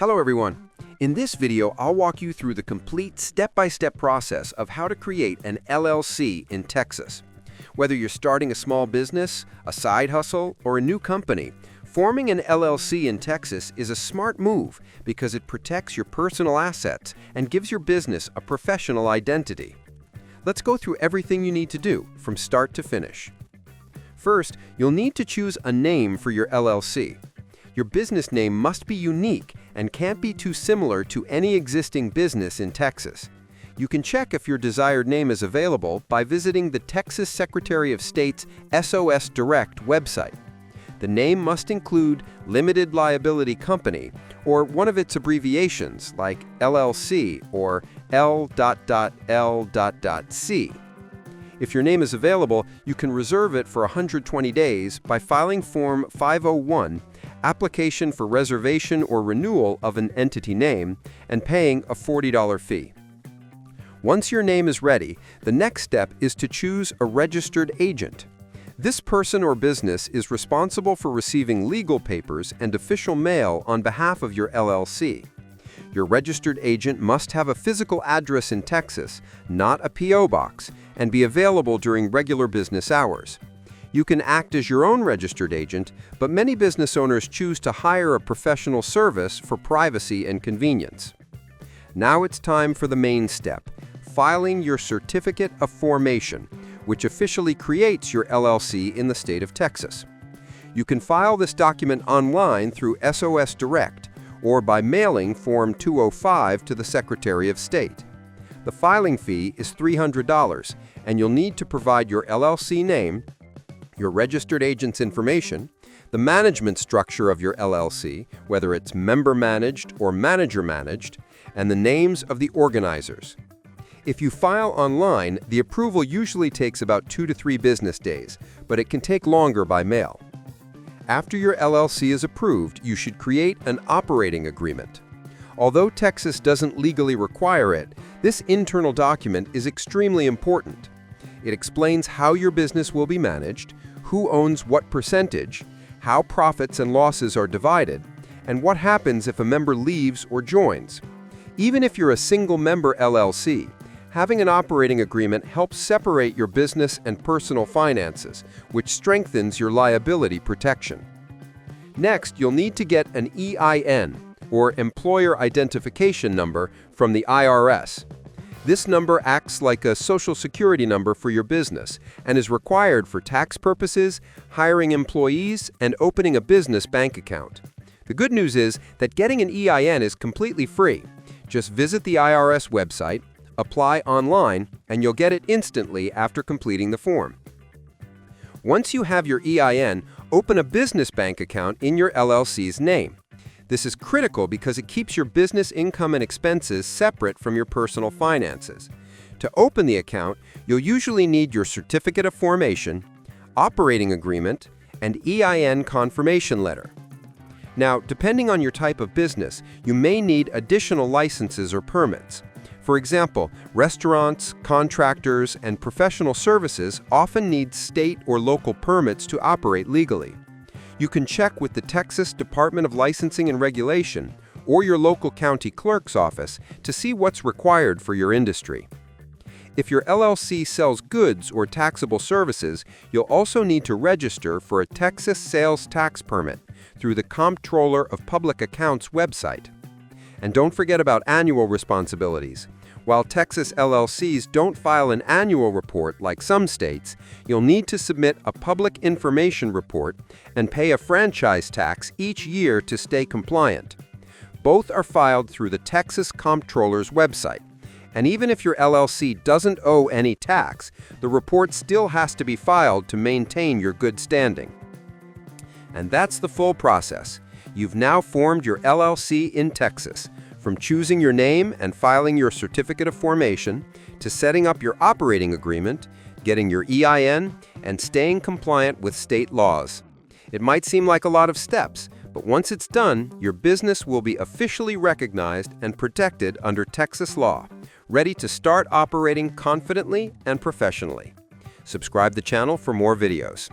Hello everyone. In this video, I'll walk you through the complete step-by-step process of how to create an LLC in Texas. Whether you're starting a small business, a side hustle, or a new company, forming an LLC in Texas is a smart move because it protects your personal assets and gives your business a professional identity. Let's go through everything you need to do from start to finish. First, you'll need to choose a name for your LLC. Your business name must be unique and can't be too similar to any existing business in Texas. You can check if your desired name is available by visiting the Texas Secretary of State's SOS Direct website. The name must include Limited Liability Company or one of its abbreviations like LLC or L.L.C. If your name is available, you can reserve it for 120 days by filing Form 501, Application for Reservation or Renewal of an Entity Name, and paying a $40 fee. Once your name is ready, the next step is to choose a registered agent. This person or business is responsible for receiving legal papers and official mail on behalf of your LLC. Your registered agent must have a physical address in Texas, not a P.O. box, and be available during regular business hours. You can act as your own registered agent, but many business owners choose to hire a professional service for privacy and convenience. Now it's time for the main step, filing your Certificate of Formation, which officially creates your LLC in the state of Texas. You can file this document online through SOS Direct or by mailing Form 205 to the Secretary of State. The filing fee is $300, and you'll need to provide your LLC name, your registered agent's information, the management structure of your LLC, whether it's member-managed or manager-managed, and the names of the organizers. If you file online, the approval usually takes about 2 to 3 business days, but it can take longer by mail. After your LLC is approved, you should create an operating agreement. Although Texas doesn't legally require it, this internal document is extremely important. It explains how your business will be managed, who owns what percentage, how profits and losses are divided, and what happens if a member leaves or joins. Even if you're a single-member LLC, having an operating agreement helps separate your business and personal finances, which strengthens your liability protection. Next, you'll need to get an EIN, or Employer Identification Number, from the IRS. This number acts like a Social Security number for your business and is required for tax purposes, hiring employees, and opening a business bank account. The good news is that getting an EIN is completely free. Just visit the IRS website, apply online, and you'll get it instantly after completing the form. Once you have your EIN, open a business bank account in your LLC's name. This is critical because it keeps your business income and expenses separate from your personal finances. To open the account, you'll usually need your Certificate of Formation, operating agreement, and EIN confirmation letter. Now, depending on your type of business, you may need additional licenses or permits. For example, restaurants, contractors, and professional services often need state or local permits to operate legally. You can check with the Texas Department of Licensing and Regulation or your local county clerk's office to see what's required for your industry. If your LLC sells goods or taxable services, you'll also need to register for a Texas sales tax permit through the Comptroller of Public Accounts website. And don't forget about annual responsibilities. While Texas LLCs don't file an annual report like some states, you'll need to submit a public information report and pay a franchise tax each year to stay compliant. Both are filed through the Texas Comptroller's website. And even if your LLC doesn't owe any tax, the report still has to be filed to maintain your good standing. And that's the full process. You've now formed your LLC in Texas. From choosing your name and filing your Certificate of Formation, to setting up your operating agreement, getting your EIN, and staying compliant with state laws. It might seem like a lot of steps, but once it's done, your business will be officially recognized and protected under Texas law, ready to start operating confidently and professionally. Subscribe to the channel for more videos.